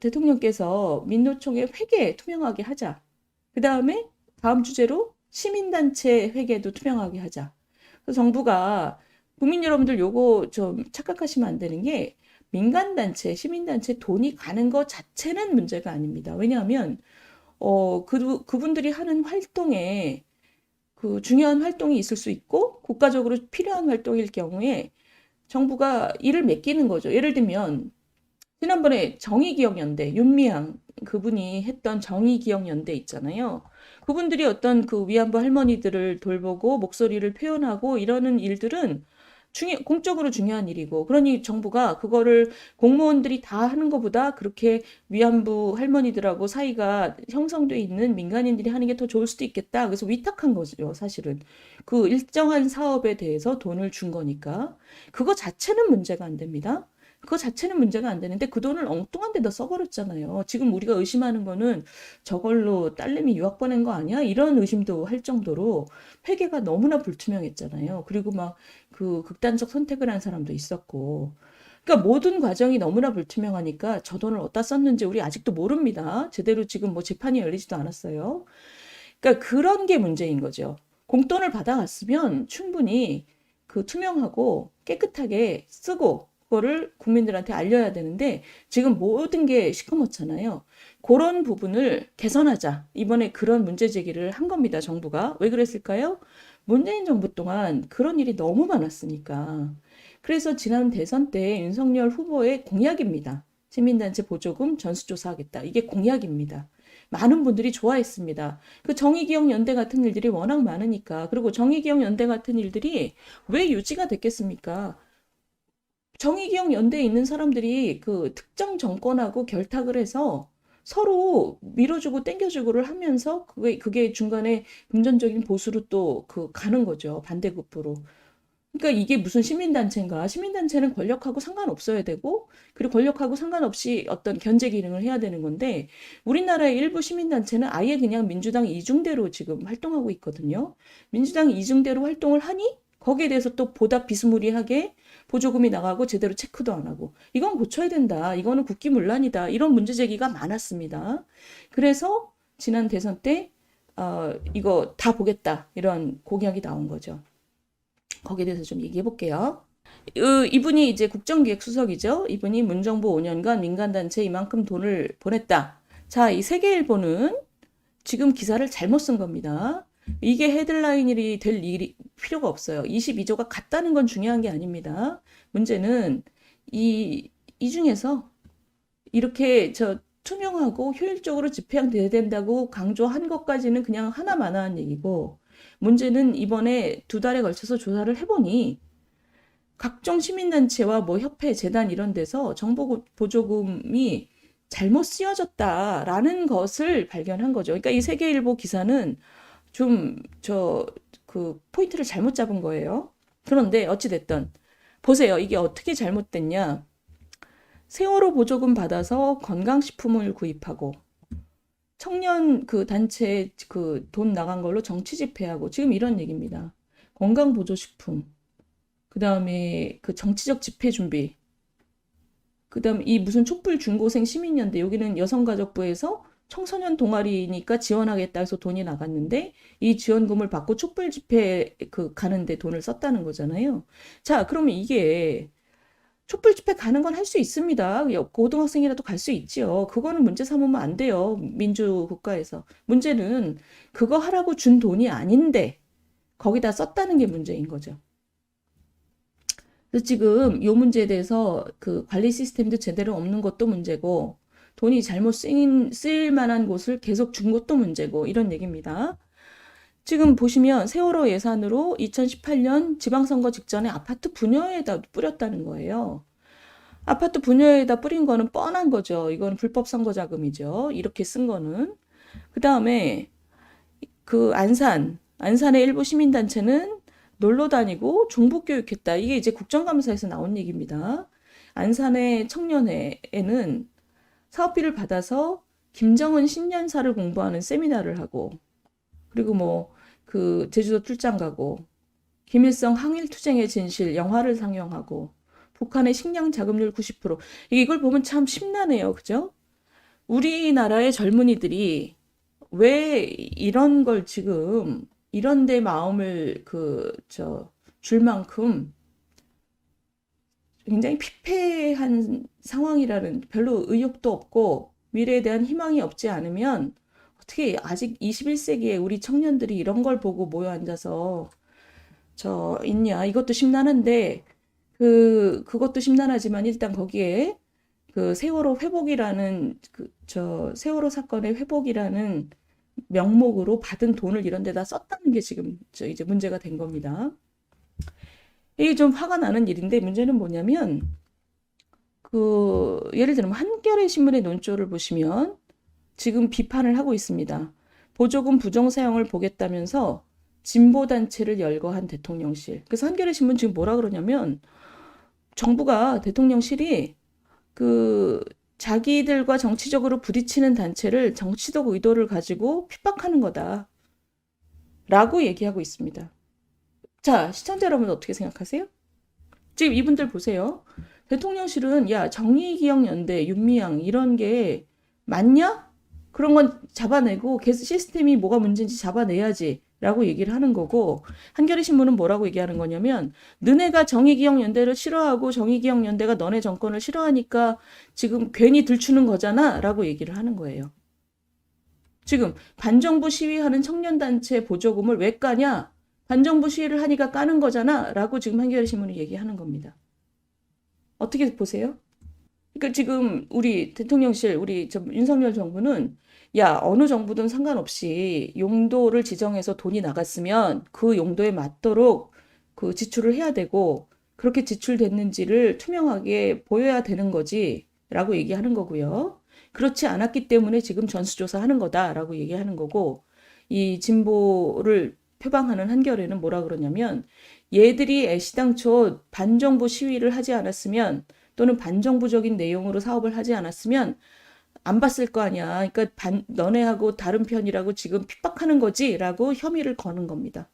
대통령께서 민노총의 회계 투명하게 하자. 그 다음에 다음 주제로 시민단체 회계도 투명하게 하자. 그래서 정부가 국민 여러분들 요거 좀 착각하시면 안 되는 게 민간단체, 시민단체 돈이 가는 것 자체는 문제가 아닙니다. 왜냐하면 그분들이 하는 활동에 그 중요한 활동이 있을 수 있고 국가적으로 필요한 활동일 경우에 정부가 이를 맡기는 거죠. 예를 들면 지난번에 정의기억연대 윤미향 그분이 했던 정의기억연대 있잖아요. 그분들이 어떤 그 위안부 할머니들을 돌보고 목소리를 표현하고 이러는 일들은 공적으로 중요한 일이고, 그러니 정부가 그거를 공무원들이 다 하는 것보다 그렇게 위안부 할머니들하고 사이가 형성돼 있는 민간인들이 하는 게 더 좋을 수도 있겠다. 그래서 위탁한 거죠, 사실은. 그 일정한 사업에 대해서 돈을 준 거니까. 그거 자체는 문제가 안 됩니다. 그거 자체는 문제가 안 되는데 그 돈을 엉뚱한 데다 써버렸잖아요. 지금 우리가 의심하는 거는 저걸로 딸내미 유학 보낸 거 아니야? 이런 의심도 할 정도로 회계가 너무나 불투명했잖아요. 그리고 막 그 극단적 선택을 한 사람도 있었고. 그러니까 모든 과정이 너무나 불투명하니까 저 돈을 어디다 썼는지 우리 아직도 모릅니다. 제대로 지금 뭐 재판이 열리지도 않았어요. 그러니까 그런 게 문제인 거죠. 공돈을 받아갔으면 충분히 그 투명하고 깨끗하게 쓰고 그거를 국민들한테 알려야 되는데 지금 모든 게 시커멓잖아요. 그런 부분을 개선하자. 이번에 그런 문제 제기를 한 겁니다, 정부가. 왜 그랬을까요? 문재인 정부 동안 그런 일이 너무 많았으니까. 그래서 지난 대선 때 윤석열 후보의 공약입니다. 시민단체 보조금 전수조사하겠다. 이게 공약입니다. 많은 분들이 좋아했습니다. 그 정의기억연대 같은 일들이 워낙 많으니까. 그리고 정의기억연대 같은 일들이 왜 유지가 됐겠습니까? 정의기억연대에 있는 사람들이 그 특정 정권하고 결탁을 해서 서로 밀어주고 땡겨주고를 하면서 그게 중간에 금전적인 보수로 또 그 가는 거죠. 반대급부로. 그러니까 이게 무슨 시민단체인가? 시민단체는 권력하고 상관없어야 되고, 그리고 권력하고 상관없이 어떤 견제 기능을 해야 되는 건데, 우리나라의 일부 시민단체는 아예 그냥 민주당 이중대로 지금 활동하고 있거든요. 민주당 이중대로 활동을 하니, 거기에 대해서 또 보다 비스무리하게 보조금이 나가고 제대로 체크도 안 하고, 이건 고쳐야 된다. 이거는 국기문란이다. 이런 문제 제기가 많았습니다. 그래서 지난 대선 때, 이거 다 보겠다. 이런 공약이 나온 거죠. 거기에 대해서 좀 얘기해 볼게요. 이분이 이제 국정기획수석이죠. 이분이 문정부 5년간 민간단체에 이만큼 돈을 보냈다. 자, 이 세계일보는 지금 기사를 잘못 쓴 겁니다. 이게 헤드라인이 될 필요가 없어요. 22조가 같다는 건 중요한 게 아닙니다. 문제는 이 중에서 이렇게 투명하고 효율적으로 집행돼야 된다고 강조한 것까지는 그냥 하나마나한 얘기고, 문제는 이번에 2달에 걸쳐서 조사를 해보니 각종 시민단체와 뭐 협회, 재단 이런 데서 정보 보조금이 잘못 쓰여졌다라는 것을 발견한 거죠. 그러니까 이 세계일보 기사는 좀 그 포인트를 잘못 잡은 거예요. 그런데 어찌됐든 보세요. 이게 어떻게 잘못됐냐. 세월호 보조금 받아서 건강식품을 구입하고 청년 그 단체 그 돈 나간 걸로 정치 집회하고 지금 이런 얘기입니다. 건강보조식품, 그 다음에 그 정치적 집회 준비, 그 다음 이 무슨 촛불 중고생 시민연대, 여기는 여성가족부에서 청소년 동아리니까 지원하겠다 해서 돈이 나갔는데 이 지원금을 받고 촛불 집회 그 가는데 돈을 썼다는 거잖아요. 자, 그러면 이게 촛불 집회 가는 건 할 수 있습니다. 고등학생이라도 갈 수 있지요. 그거는 문제 삼으면 안 돼요. 민주국가에서. 문제는 그거 하라고 준 돈이 아닌데 거기다 썼다는 게 문제인 거죠. 그래서 지금 이 문제에 대해서 그 관리 시스템도 제대로 없는 것도 문제고 돈이 잘못 쓰일 만한 곳을 계속 준 것도 문제고 이런 얘기입니다. 지금 보시면 세월호 예산으로 2018년 지방선거 직전에 아파트 분여에다 뿌렸다는 거예요. 아파트 분여에다 뿌린 거는 뻔한 거죠. 이건 불법 선거 자금이죠. 이렇게 쓴 거는. 그 다음에 그 안산의 일부 시민단체는 놀러 다니고 종북교육했다. 이게 이제 국정감사에서 나온 얘기입니다. 안산의 청년회에는 사업비를 받아서 김정은 신년사를 공부하는 세미나를 하고, 그리고 뭐 그 제주도 출장 가고, 김일성 항일투쟁의 진실 영화를 상영하고, 북한의 식량 자금률 90%. 이걸 보면 참 심란해요. 그죠? 우리나라의 젊은이들이 왜 이런 걸 지금 이런 데 마음을 줄 만큼 굉장히 피폐한 상황이라는, 별로 의욕도 없고 미래에 대한 희망이 없지 않으면 어떻게 아직 21세기에 우리 청년들이 이런 걸 보고 모여 앉아서 있냐. 이것도 심란한데 그것도 심란하지만 일단 거기에 그 세월호 회복이라는 세월호 사건의 회복이라는 명목으로 받은 돈을 이런 데다 썼다는 게 지금 이제 문제가 된 겁니다. 이게 좀 화가 나는 일인데, 문제는 뭐냐면 예를 들면 한겨레 신문의 논조를 보시면 지금 비판을 하고 있습니다. 보조금 부정 사용을 보겠다면서 진보 단체를 열거한 대통령실. 그래서 한겨레 신문 지금 뭐라 그러냐면, 정부가, 대통령실이 자기들과 정치적으로 부딪히는 단체를 정치적 의도를 가지고 핍박하는 거다 라고 얘기하고 있습니다. 자, 시청자 여러분 어떻게 생각하세요? 지금 이분들 보세요. 대통령실은 야, 정의기억연대, 윤미향 이런 게 맞냐? 그런 건 잡아내고 시스템이 뭐가 문제인지 잡아내야지 라고 얘기를 하는 거고, 한겨레 신문은 뭐라고 얘기하는 거냐면, 너네가 정의기억연대를 싫어하고 정의기억연대가 너네 정권을 싫어하니까 지금 괜히 들추는 거잖아 라고 얘기를 하는 거예요. 지금 반정부 시위하는 청년단체 보조금을 왜 까냐? 반정부 시위를 하니까 까는 거잖아 라고 지금 한겨레 신문이 얘기하는 겁니다. 어떻게 보세요? 그러니까 지금 우리 대통령실, 우리 윤석열 정부는 야, 어느 정부든 상관없이 용도를 지정해서 돈이 나갔으면 그 용도에 맞도록 그 지출을 해야 되고, 그렇게 지출됐는지를 투명하게 보여야 되는 거지 라고 얘기하는 거고요. 그렇지 않았기 때문에 지금 전수조사하는 거다라고 얘기하는 거고, 이 진보를 표방하는 한겨레는 뭐라 그러냐면, 얘들이 애시당초 반정부 시위를 하지 않았으면, 또는 반정부적인 내용으로 사업을 하지 않았으면 안 봤을 거 아니야. 그러니까 너네하고 다른 편이라고 지금 핍박하는 거지 라고 혐의를 거는 겁니다.